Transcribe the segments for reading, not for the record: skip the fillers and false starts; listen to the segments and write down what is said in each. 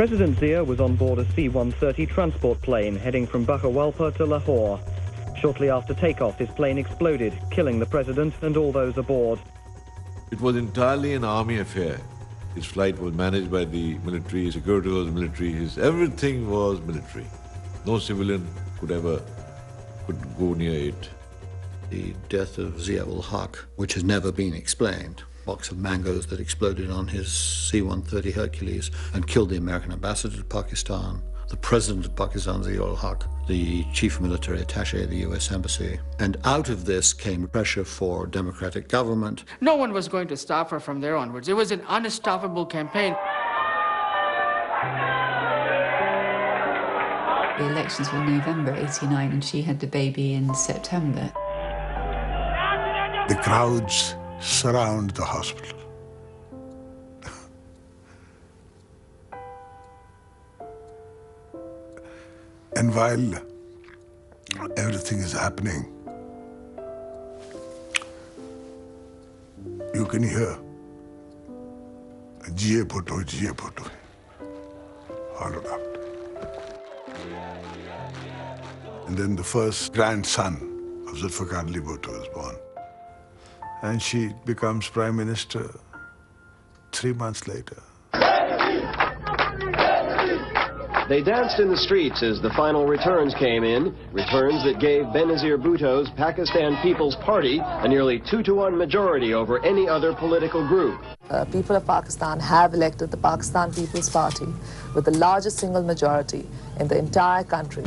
President Zia was on board a C-130 transport plane heading from Baghawalpur to Lahore. Shortly after takeoff, his plane exploded, killing the president and all those aboard. It was entirely an army affair. His flight was managed by the military, his security was military, everything was military. No civilian could go near it. The death of Zia-ul-Haq, which has never been explained, box of mangoes that exploded on his C-130 Hercules and killed the American ambassador to Pakistan, the president of Pakistan, Zia-ul-Haq, the chief military attaché of the US Embassy. And out of this came pressure for democratic government. No one was going to stop her from there onwards. It was an unstoppable campaign. The elections were in November '89 and she had the baby in September. The crowds surround the hospital. And while everything is happening, you can hear Jiye Bhutto, hollowed out. And then the first grandson of Zulfikar Ali Bhutto is born. And she becomes Prime Minister 3 months later. They danced in the streets as the final returns came in, returns that gave Benazir Bhutto's Pakistan People's Party a nearly 2-to-1 majority over any other political group. People of Pakistan have elected the Pakistan People's Party with the largest single majority in the entire country.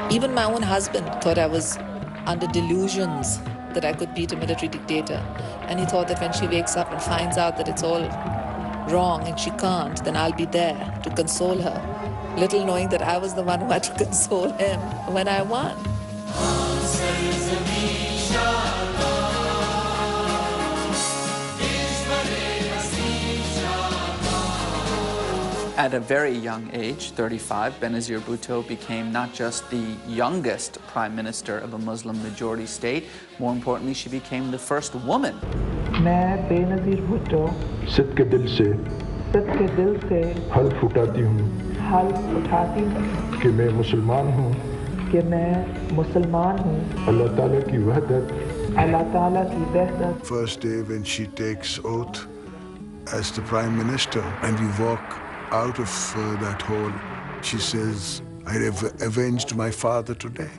Even my own husband thought I was under delusions that I could beat a military dictator. And he thought that when she wakes up and finds out that it's all wrong and she can't, then I'll be there to console her. Little knowing that I was the one who had to console him when I won. At a very young age, 35, Benazir Bhutto became not just the youngest prime minister of a Muslim majority state, more importantly, she became the first woman. मैं बेनज़ीर भुट्टो सद के दिल से हल्फ उठाती हूँ कि मैं मुसलमान हूँ अल्लाह ताला की वहदत. First day when she takes oath as the Prime Minister and we walk out of that hall, she says, I have avenged my father today.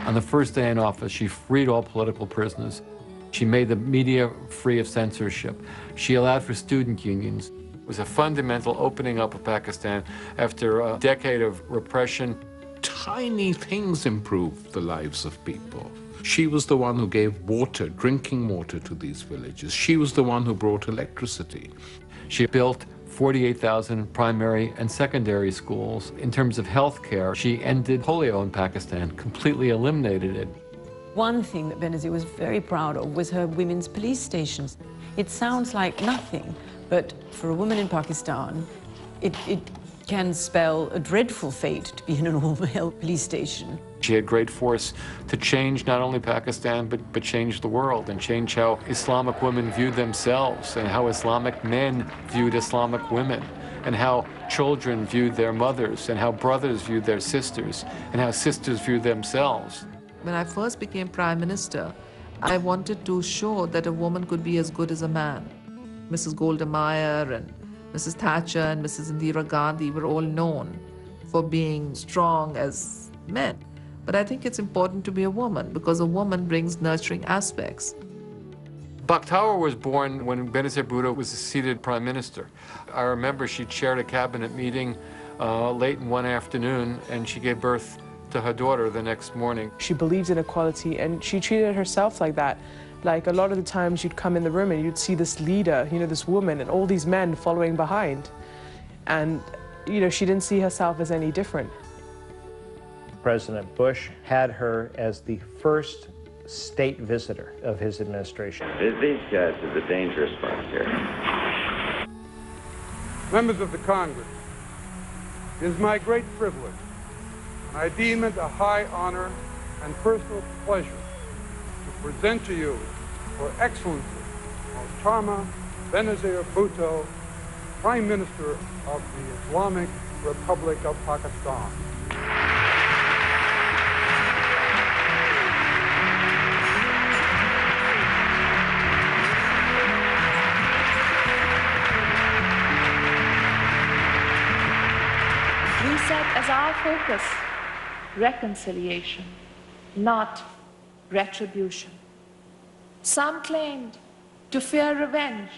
On the first day in office, she freed all political prisoners. She made the media free of censorship. She allowed for student unions. It was a fundamental opening up of Pakistan after a decade of repression. Tiny things improved the lives of people. She was the one who gave water, drinking water to these villages. She was the one who brought electricity. She built 48,000 primary and secondary schools. In terms of health care, she ended polio in Pakistan, completely eliminated it. One thing that Benazir was very proud of was her women's police stations. It sounds like nothing, but for a woman in Pakistan, it can spell a dreadful fate to be in an all-male police station. She had great force to change not only Pakistan, but change the world and change how Islamic women viewed themselves and how Islamic men viewed Islamic women and how children viewed their mothers and how brothers viewed their sisters and how sisters viewed themselves. When I first became Prime Minister, I wanted to show that a woman could be as good as a man. Mrs. Golda Meir and Mrs. Thatcher and Mrs. Indira Gandhi were all known for being strong as men. But I think it's important to be a woman because a woman brings nurturing aspects. Bakhtaur was born when Benazir Bhutto was seated prime minister. I remember she chaired a cabinet meeting late in one afternoon and she gave birth to her daughter the next morning. She believed in equality and she treated herself like that. Like a lot of the times you'd come in the room and you'd see this leader, you know, this woman and all these men following behind. And, you know, she didn't see herself as any different. President Bush had her as the first state visitor of his administration. These guys are the dangerous ones here. Members of the Congress, it is my great privilege, and I deem it a high honor and personal pleasure to present to you, for excellency, Mohtama Benazir Bhutto, Prime Minister of the Islamic Republic of Pakistan. We set as our focus reconciliation, not retribution. Some claimed to fear revenge,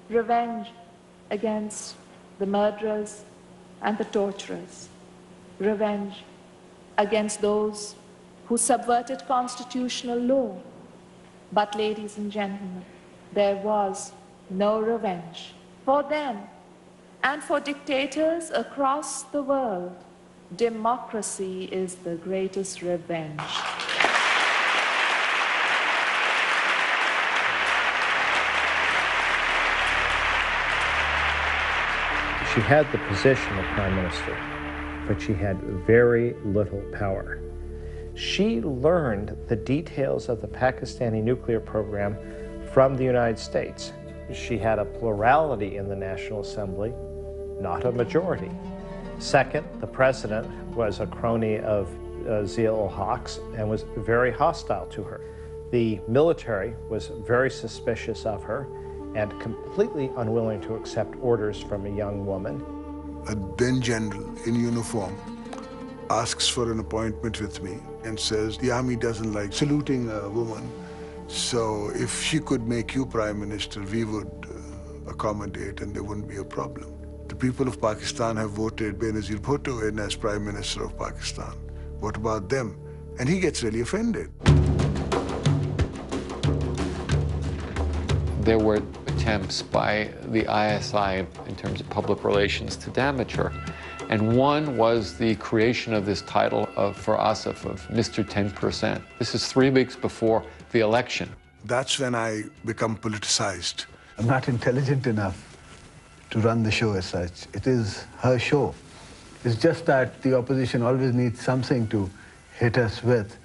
revenge against the murderers and the torturers, revenge against those who subverted constitutional law. But, ladies and gentlemen, there was no revenge for them. And for dictators across the world, democracy is the greatest revenge. She had the position of prime minister, but she had very little power. She learned the details of the Pakistani nuclear program from the United States. She had a plurality in the National Assembly, not a majority. Second, the president was a crony of Zia-ul-Haq's and was very hostile to her. The military was very suspicious of her and completely unwilling to accept orders from a young woman. A then general in uniform asks for an appointment with me and says the army doesn't like saluting a woman, so if she could make you prime minister, we would accommodate and there wouldn't be a problem. The people of Pakistan have voted Benazir Bhutto in as Prime Minister of Pakistan. What about them? And he gets really offended. There were attempts by the ISI in terms of public relations to damage her. And one was the creation of this title for Asif of Mr. 10%. This is 3 weeks before the election. That's when I become politicized. I'm not intelligent enough to run the show as such. It is her show. It's just that the opposition always needs something to hit us with.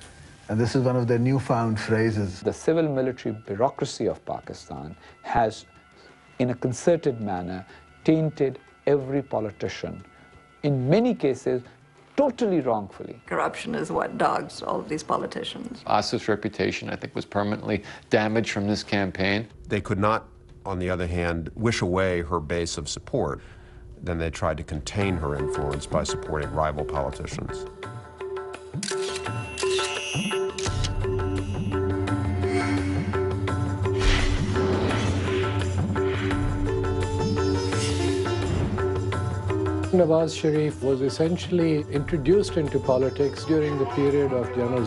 And this is one of their newfound phrases. The civil military bureaucracy of Pakistan has, in a concerted manner, tainted every politician. In many cases, totally wrongfully. Corruption is what dogs all of these politicians. Asif's reputation, I think, was permanently damaged from this campaign. They could not, on the other hand, wish away her base of support. Then they tried to contain her influence by supporting rival politicians. Nawaz Sharif was essentially introduced into politics during the period of General